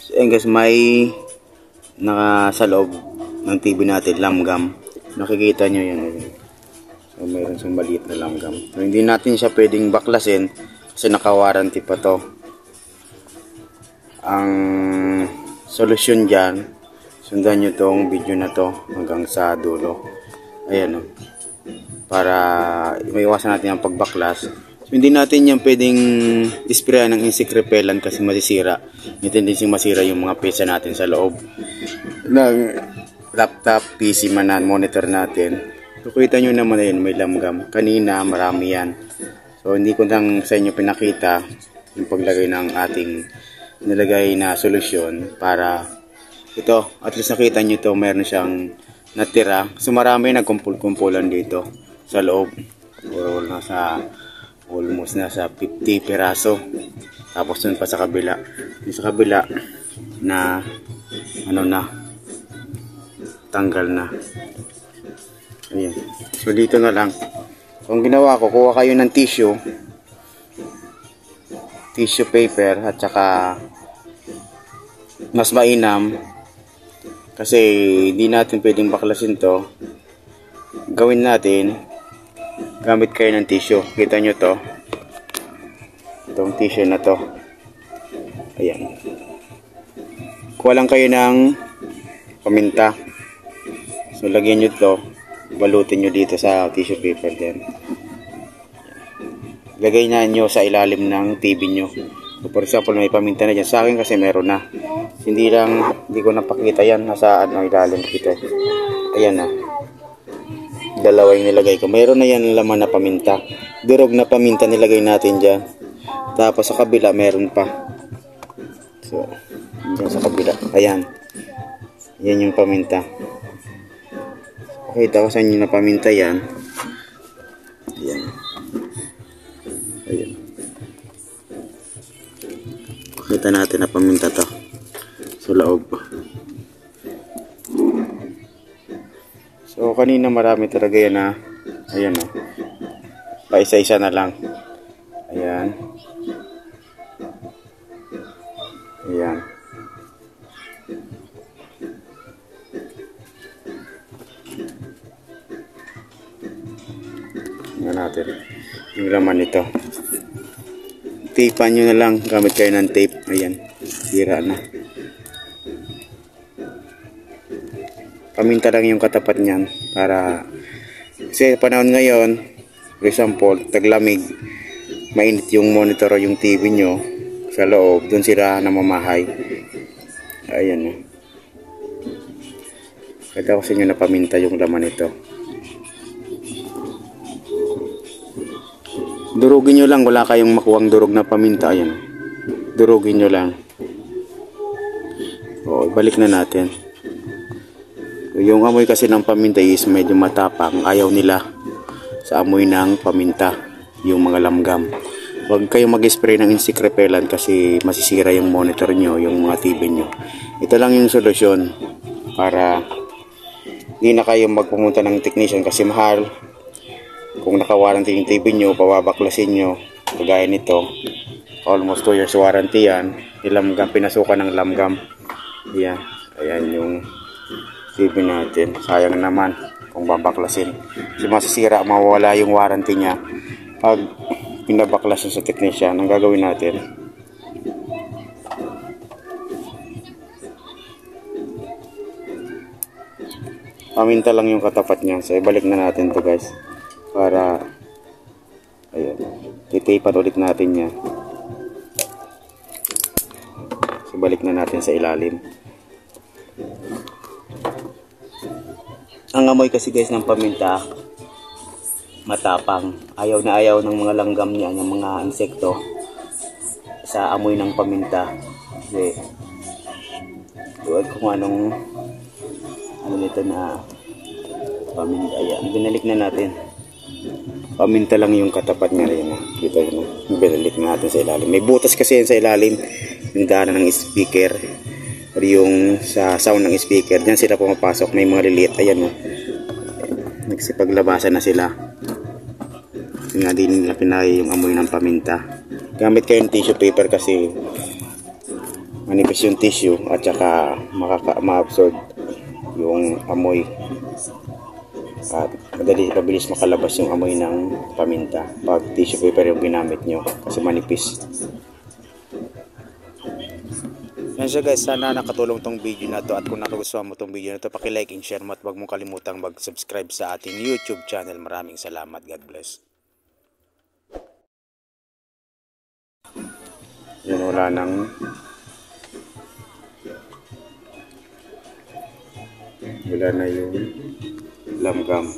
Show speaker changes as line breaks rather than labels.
So ayun guys, may sa loob ng TV natin langgam. Nakikita nyo yan. So mayroon siyang maliit na langgam. So, hindi natin siya pwedeng baklasin kasi naka-warranty pa to. Ang solusyon dyan, sundan nyo tong video na to hanggang sa dulo. Ayan o. Para maiwasan natin ang pagbaklas. So, hindi natin yan pwedeng isprayan ng insect repellent kasi masisira. May tendency masira yung mga pyesa natin sa loob ng laptop, PC man, monitor natin. So kita nyo naman na yun, may langgam. Kanina marami yan. So hindi ko lang sa inyo pinakita yung paglagay ng ating nilagay na solusyon para ito, at least nakita nyo ito, meron siyang natira. So marami nagkumpul-kumpulan dito sa loob. Almost nasa 50 peraso. Tapos dun pa sa kabila. Yung sa kabila na tanggal na. Ayan. So dito na lang. So ang ginawa ko, kuha kayo ng tissue paper at saka mas mainam kasi hindi natin pwedeng baklasin to. Gawin natin, gamit kayo ng tissue. Kita nyo to, itong tissue na to. Ayan. Kuha lang kayo ng paminta. So lagyan nyo to, balutin nyo dito sa tissue paper din. Lagay na nyo sa ilalim ng TV nyo. So for example, may paminta na dyan. Sa akin kasi meron na. Hindi ko napakita yan. Nasa ilalim kita. Ayan na. Dalawa yung nilagay ko. Meron na yan laman na paminta. Durog na paminta nilagay natin dyan. Tapos sa kabila meron pa. So, dyan sa kabila. Ayan. Yan yung paminta. Pakita ko sa inyo na paminta yan. Ayan. Ayan. Pakita natin na paminta to. Sa loob. So kanina marami talaga yan na. Ayan o. Paisa-isa na lang. Ayan. Ayan. Tingnan natin yung laman nito. Tapean nyo na lang. Gamit kayo ng tape. Ayan. Sira na. Paminta lang yung katapat niyan. Para kasi panahon ngayon, for example, taglamig, mainit yung monitor o yung TV nyo sa loob. Doon sila namamahay. Ayan. Kaya ko sa inyo na paminta yung laman nito. Durugin nyo lang, wala kayong makuwang durog na paminta. Ayan. Durugin nyo lang. O, balik na natin. Yung amoy kasi ng paminta is medyo matapang. Ayaw nila sa amoy ng paminta, yung mga langgam. Huwag kayong mag-spray ng insect repellent kasi masisira yung monitor nyo, yung mga TV nyo. Ito lang yung solusyon para hindi na kayo magpumunta ng technician kasi mahal. Kung naka-warranty yung TV nyo, pababaklasin nyo, kagaya nito, almost 2 years warranty yan. Langgam, pinasukan ng langgam. Ayan, ayan yung TV natin. Sayang naman kung babaklasin. Kasi masisira, mawawala yung warranty niya pag pinabaklasin sa technician. Ang gagawin natin, paminta lang yung katapat niya. So ibalik na natin to guys. Para ayan, titipan ulit natin yan. So balik na natin sa ilalim. Ang amoy kasi guys ng paminta matapang. Ayaw na ayaw ng mga langgam niya, ng mga insekto sa amoy ng paminta. Kasi tuwag kung ano nito na paminta. Ayan, binalik na natin. Paminta lang yung katapat niya rin. Kita nyo, binalik natin sa ilalim. May butas kasi yan sa ilalim, yung daanan ng speaker or yung sa sound ng speaker. Diyan sila pumapasok. May mga liliit. Ayan o. Nagsipaglabasan na sila. Nga din nila pinay yung amoy ng paminta. Gamit kayo ng tissue paper kasi manipis yung tissue at saka ma-absorb yung amoy at mabilis makalabas yung amoy ng paminta pag tissue paper yung ginamit nyo kasi manipis. Yan siya guys, sana nakatulong tong video na to, at kung nagustuhan mo tong video na to, paki-like and share mo at huwag mong kalimutang mag-subscribe sa ating YouTube channel. Maraming salamat. God bless. Yan, wala na yung langgam.